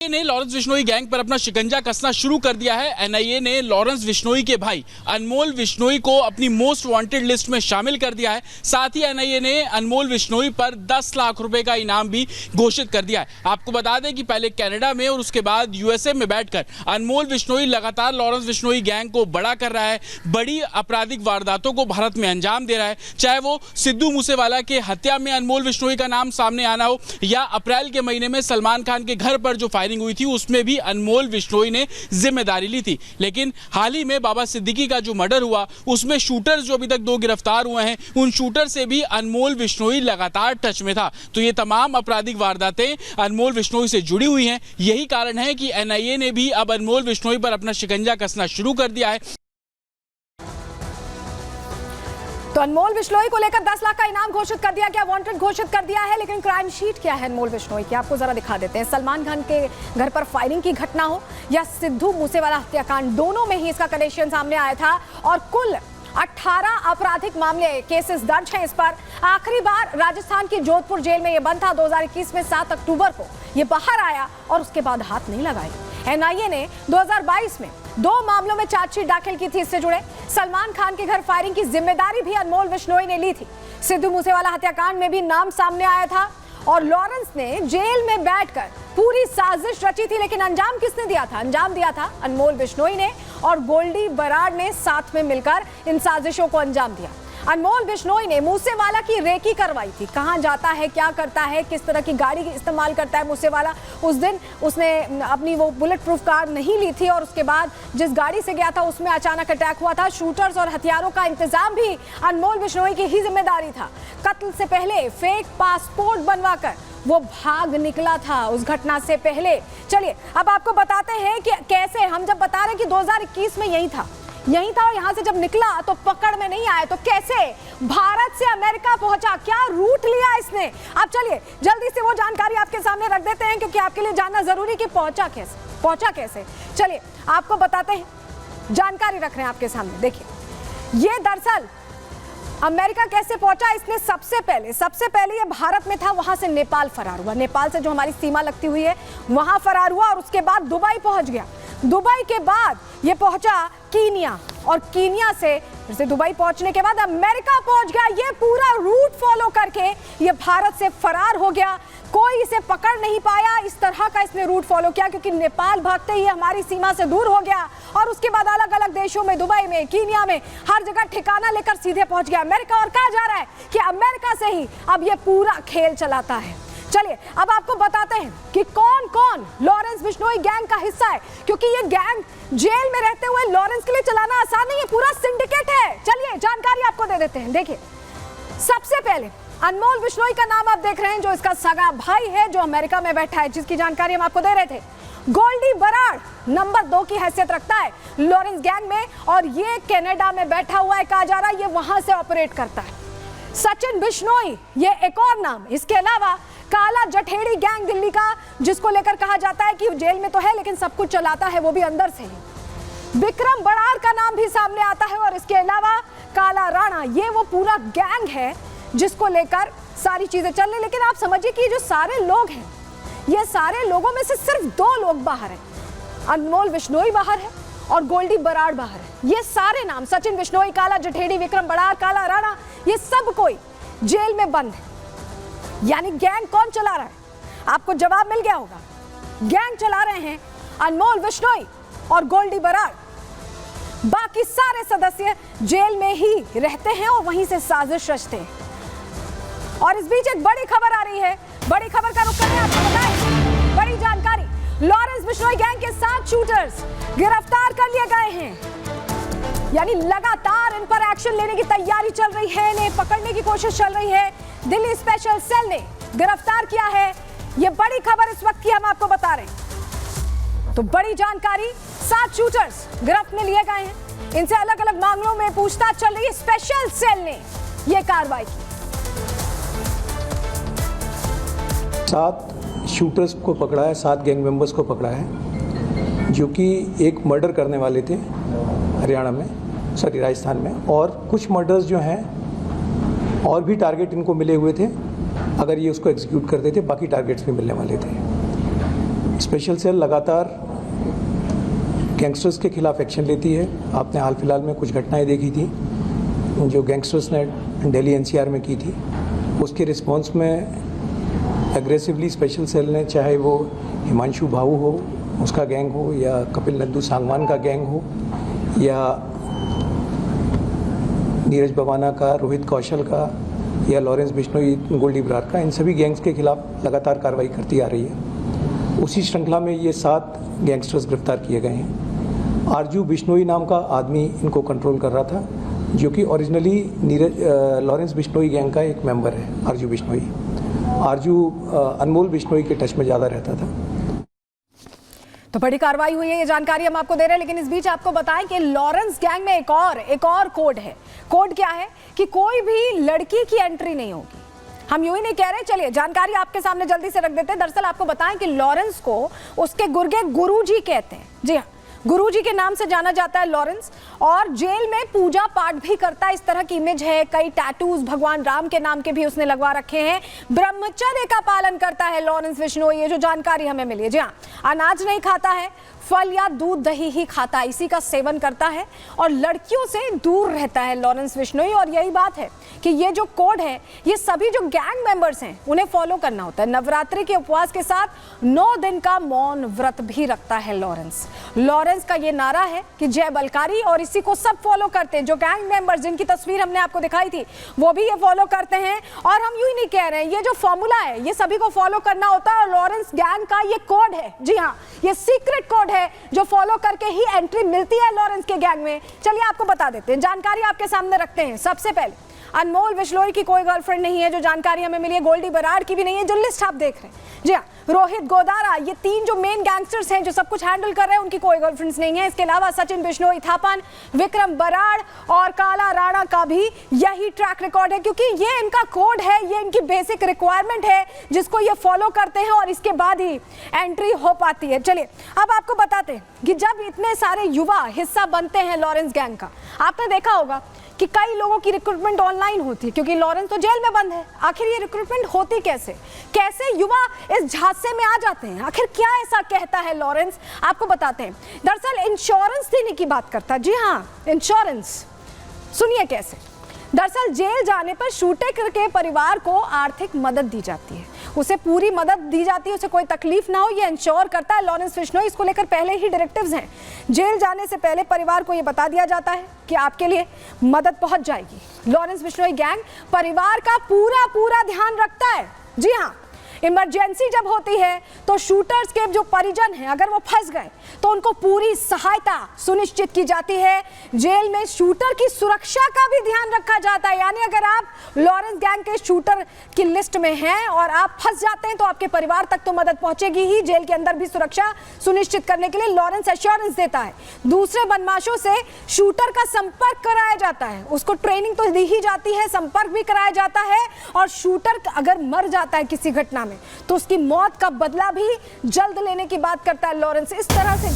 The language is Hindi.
ने लॉरेंस बिश्नोई गैंग पर अपना शिकंजा कसना शुरू कर दिया है। एनआईए ने लॉरेंस बिश्नोई के भाई अनमोल बिश्नोई को अपनी मोस्ट वांटेड लिस्ट में शामिल कर दिया है। साथ ही एनआईए ने अनमोल बिश्नोई पर 10 लाख रुपए का इनाम भी घोषित कर दिया है। आपको बता दें कि पहले कनाडा में और उसके बाद यूएसए में बैठकर अनमोल बिश्नोई लगातार लॉरेंस बिश्नोई गैंग को बड़ा कर रहा है, बड़ी आपराधिक वारदातों को भारत में अंजाम दे रहा है। चाहे वो सिद्धू मूसेवाला के हत्या में अनमोल बिश्नोई का नाम सामने आना हो या अप्रैल के महीने में सलमान खान के घर पर जो फायरिंग हुई थी उसमें भी अनमोल बिश्नोई ने जिम्मेदारी ली थी। लेकिन हाल ही में बाबा सिद्दीकी का जो मर्डर हुआ उसमें शूटर जो अभी तक 2 गिरफ्तार हुए हैं, उन शूटर से भी अनमोल बिश्नोई लगातार टच में था। तो ये तमाम आपराधिक वारदातें अनमोल बिश्नोई से जुड़ी हुई हैं। यही कारण है कि एनआईए ने भी अब अनमोल बिश्नोई पर अपना शिकंजा कसना शुरू कर दिया है। तो अनमोल बिश्नोई को लेकर 10 लाख का इनाम घोषित कर दिया गया, वांटेड घोषित कर दिया है। लेकिन क्राइम शीट क्या है अनमोल बिश्नोई की, आपको जरा दिखा देते हैं। सलमान खान के घर पर फायरिंग की घटना हो या सिद्धू मूसेवाला हत्याकांड, दोनों में ही इसका कनेक्शन सामने आया था और कुल 18 आपराधिक मामले केसेस दर्ज हैं इस पर। आखिरी बार राजस्थान की जोधपुर जेल में यह बंद था 2021 में 7 अक्टूबर को ये बाहर आया और उसके बाद हाथ नहीं लगाई। एनआईए ने 2022 में 2 मामलों में चार्जशीट दाखिल की थी। इससे जुड़े सलमान खान के घर फायरिंग की जिम्मेदारी भी अनमोल बिश्नोई ने ली थी। सिद्धू मूसेवाला हत्याकांड में भी नाम सामने आया था और लॉरेंस ने जेल में बैठकर पूरी साजिश रची थी। लेकिन अंजाम किसने दिया था? अंजाम दिया था अनमोल बिश्नोई ने और गोल्डी बराड़ ने साथ में मिलकर इन साजिशों को अंजाम दिया। अनमोल बिश्नोई ने मूसेवाला की रेकी करवाई थी, कहां जाता है, क्या करता है, किस तरह की गाड़ी इस्तेमाल करता है मूसेवाला। उस दिन उसने अपनी वो बुलेट प्रूफ कार नहीं ली थी और उसके बाद जिस गाड़ी से गया था उसमें अचानक अटैक हुआ था। शूटर्स और हथियारों का इंतजाम भी अनमोल बिश्नोई की ही जिम्मेदारी था। कत्ल से पहले फेक पासपोर्ट बनवाकर वो भाग निकला था उस घटना से पहले। चलिए अब आपको बताते हैं कि कैसे, हम जब बता रहे कि 2021 में यही था और यहां से जब निकला तो पकड़ में नहीं आए तो कैसे भारत से अमेरिका पहुंचा, क्या रूट लिया इसने। अब चलिए जल्दी से वो जानकारी आपके सामने रख देते हैं क्योंकि आपके लिए जानना जरूरी कि पहुंचा कैसे। चलिए आपको बताते हैं, जानकारी रख रहे हैं आपके सामने। देखिए ये दरअसल अमेरिका कैसे पहुंचा। इसने सबसे पहले ये भारत में था, वहां से नेपाल फरार हुआ। नेपाल से जो हमारी सीमा लगती हुई है वहां फरार हुआ और उसके बाद दुबई पहुंच गया। दुबई के बाद ये पहुंचा कीनिया और कीनिया से फिर से दुबई पहुंचने के बाद अमेरिका पहुंच गया। ये पूरा रूट फॉलो करके ये भारत से फरार हो गया, कोई इसे पकड़ नहीं पाया। इस तरह का इसने रूट फॉलो किया क्योंकि नेपाल भागते ही हमारी सीमा से दूर हो गया और उसके बाद अलग अलग देशों में, दुबई में, कीनिया में, हर जगह ठिकाना लेकर सीधे पहुंच गया अमेरिका। और कहा जा रहा है कि अमेरिका से ही अब ये पूरा खेल चलाता है। चलिए अब आपको बताते हैं कि कौन कौन लॉरेंस बिश्नोई गैंग का हिस्सा है, क्योंकि ये गैंग जेल में रहते हुए लॉरेंस के लिए चलाना आसान नहीं है, पूरा सिंडिकेट है। चलिए जानकारी आपको दे देते हैं। देखिए सबसे पहले अनमोल बिश्नोई का नाम आप देख रहे हैं, जो इसका सगा भाई है जो अमेरिका में बैठा है, जिसकी जानकारी हम आपको दे रहे थे। गोल्डी बराड़ नंबर 2 की हैसियत रखता है लॉरेंस गैंग में और ये कनाडा में बैठा हुआ है, कहा जा रहा है ये वहां से ऑपरेट करता है। सचिन बिश्नोई ये एक और नाम। इसके अलावा काला जठेड़ी गैंग दिल्ली का, जिसको लेकर कहा जाता है कि जेल में तो है लेकिन सब कुछ चलाता है वो भी अंदर से ही। विक्रम बड़ार का नाम भी सामने आता है और इसके अलावा काला राणा, ये वो पूरा गैंग है जिसको लेकर सारी चीजें चल रही। लेकिन आप समझिए कि जो सारे लोग हैं, ये सारे लोगों में से सिर्फ 2 लोग बाहर हैं। अनमोल बिश्नोई बाहर है और गोल्डी बराड़ बाहर है। ये सारे नाम सचिन बिश्नोई, काला जठेड़ी, विक्रम बड़ार, काला राणा, ये सब कोई जेल में बंद है। यानी गैंग कौन चला रहा है? आपको जवाब मिल गया होगा। गैंग चला रहे हैं अनमोल बिश्नोई और गोल्डी बराड़। बाकी सारे सदस्य जेल में ही रहते हैं और वहीं से साजिश रचते हैं। और इस बीच एक बड़ी खबर आ रही है, बड़ी खबर का रुख करने आपको बताएं। बड़ी जानकारी, लॉरेंस बिश्नोई गैंग के 7 शूटर्स गिरफ्तार कर लिए गए हैं। यानी लगातार इन पर एक्शन लेने की तैयारी चल रही है, इन्हें पकड़ने की कोशिश चल रही है। दिल्ली स्पेशल सेल ने गिरफ्तार किया है। यह बड़ी खबर इस वक्त की हम आपको बता रहे हैं। तो बड़ी जानकारी, 7 शूटर्स गिरफ्त में लिए गए हैं। इनसे अलग अलग मामलों में पूछताछ चल रही है। स्पेशल सेल ने यह कार्रवाई की। 7 शूटर्स को पकड़ा है, 7 गैंग मेंबर्स को पकड़ा है, जो कि एक मर्डर करने वाले थे राजस्थान में, और कुछ मर्डर्स जो हैं और भी टारगेट इनको मिले हुए थे। अगर ये उसको एग्जीक्यूट करते थे बाकी टारगेट्स भी मिलने वाले थे। स्पेशल सेल लगातार गैंगस्टर्स के खिलाफ एक्शन लेती है। आपने हाल फिलहाल में कुछ घटनाएं देखी थी जो गैंगस्टर्स ने दिल्ली एनसीआर में की थी। उसके रिस्पॉन्स में एग्रेसिवली स्पेशल सेल ने, चाहे वो हिमांशु भाऊ हो उसका गैंग हो, या कपिल नंदू सांगवान का गैंग हो, या नीरज बवाना का, रोहित कौशल का, या लॉरेंस बिश्नोई, गोल्डी बरार का, इन सभी गैंग्स के खिलाफ लगातार कार्रवाई करती आ रही है। उसी श्रृंखला में ये 7 गैंगस्टर्स गिरफ्तार किए गए हैं। आरजू बिश्नोई नाम का आदमी इनको कंट्रोल कर रहा था, जो कि ओरिजिनली लॉरेंस बिश्नोई गैंग का एक मेंबर है। आरजू बिश्नोई अनमोल बिश्नोई के टच में ज़्यादा रहता था। तो बड़ी कार्रवाई हुई है, ये जानकारी हम आपको दे रहे हैं। लेकिन इस बीच आपको बताएं कि लॉरेंस गैंग में एक और कोड है। कोड क्या है कि कोई भी लड़की की एंट्री नहीं होगी। हम यूं ही नहीं कह रहे, चलिए जानकारी आपके सामने जल्दी से रख देते हैं। दरअसल आपको बताएं कि लॉरेंस को उसके गुर्गे गुरुजी कहते हैं। जी हाँ, गुरुजी के नाम से जाना जाता है लॉरेंस, और जेल में पूजा पाठ भी करता है। इस तरह की इमेज है, कई टैटूज भगवान राम के नाम के भी उसने लगवा रखे हैं। ब्रह्मचर्य का पालन करता है लॉरेंस बिश्नोई, ये जो जानकारी हमें मिली है। जी हाँ, अनाज नहीं खाता है, फल या दूध दही ही खाता है, इसी का सेवन करता है और लड़कियों से दूर रहता है लॉरेंस बिश्नोई। और यही बात है कि ये जो कोड है, ये सभी जो गैंग मेंबर्स हैं उन्हें फॉलो करना होता है। नवरात्रि के उपवास के साथ 9 दिन का मौन व्रत भी रखता है लॉरेंस का ये नारा है कि जय बलकारी, और इसी को सब फॉलो करते हैं। जो गैंग मेंबर्स जिनकी तस्वीर हमने आपको दिखाई थी वो भी ये फॉलो करते हैं। और हम यूं ही नहीं कह रहे हैं, ये जो फॉर्मूला है ये सभी को फॉलो करना होता है, और लॉरेंस गैंग का ये कोड है। जी हाँ, ये सीक्रेट कोड है जो फॉलो करके ही एंट्री मिलती है लॉरेंस के गैंग में। चलिए आपको बता देते हैं, जानकारी आपके सामने रखते हैं। सबसे पहले अनमोल बिश्नोई की कोई गर्लफ्रेंड नहीं है, जो जानकारी हमें मिली है। गोल्डी बरार की भी नहीं है, जो लिस्ट आप देख रहे हैं। जी हाँ, रोहित गोदारा, ये 3 जो मेन गैंगस्टर्स हैं जो सब कुछ हैंडल कर रहे हैं, उनकी कोई गर्लफ्रेंड्स नहीं है। इसके अलावा सचिन बिश्नोई थापन, विक्रम बराड़ और काला राणा का भी यही ट्रैक रिकॉर्ड है, क्योंकि ये इनका कोड है, ये इनकी बेसिक रिक्वायरमेंट है जिसको ये फॉलो करते हैं, और इसके बाद ही एंट्री हो पाती है। चलिए अब आपको बताते हैं कि जब इतने सारे युवा हिस्सा बनते हैं लॉरेंस गैंग का, आपने देखा होगा कि कई लोगों की रिक्रूटमेंट ऑनलाइन होती है, क्योंकि लॉरेंस तो जेल में बंद है। आखिर ये रिक्रूटमेंट होती कैसे युवा इस झांसे में आ जाते हैं? आखिर क्या ऐसा कहता है लॉरेंस, आपको बताते हैं। दरअसल इंश्योरेंस देने की बात करता है। जी हाँ, इंश्योरेंस, सुनिए कैसे। दरअसल जेल जाने पर शूटर के परिवार को आर्थिक मदद दी जाती है, उसे पूरी मदद दी जाती है, उसे कोई तकलीफ ना हो, ये इंश्योर करता है लॉरेंस बिश्नोई। इसको लेकर पहले ही डायरेक्टिव्स हैं। जेल जाने से पहले परिवार को ये बता दिया जाता है कि आपके लिए मदद पहुंच जाएगी। लॉरेंस बिश्नोई गैंग परिवार का पूरा ध्यान रखता है। जी हाँ, इमरजेंसी जब होती है तो शूटर्स के जो परिजन हैं, अगर वो फंस गए तो उनको पूरी सहायता सुनिश्चित की जाती है। जेल में शूटर की सुरक्षा का भी ध्यान रखा जाता है, यानी अगर आप लॉरेंस गैंग के शूटर की लिस्ट में हैं और आप फंस जाते हैं तो आपके परिवार तक तो मदद पहुंचेगी ही, जेल के अंदर भी सुरक्षा सुनिश्चित करने के लिए लॉरेंस एश्योरेंस देता है। दूसरे बदमाशों से शूटर का संपर्क कराया जाता है, उसको ट्रेनिंग तो दी ही जाती है, संपर्क भी कराया जाता है, और शूटर अगर मर जाता है किसी घटना में तो उसकी मौत का बदला भी जल्द लेने की बात करता है लॉरेंस। इस तरह से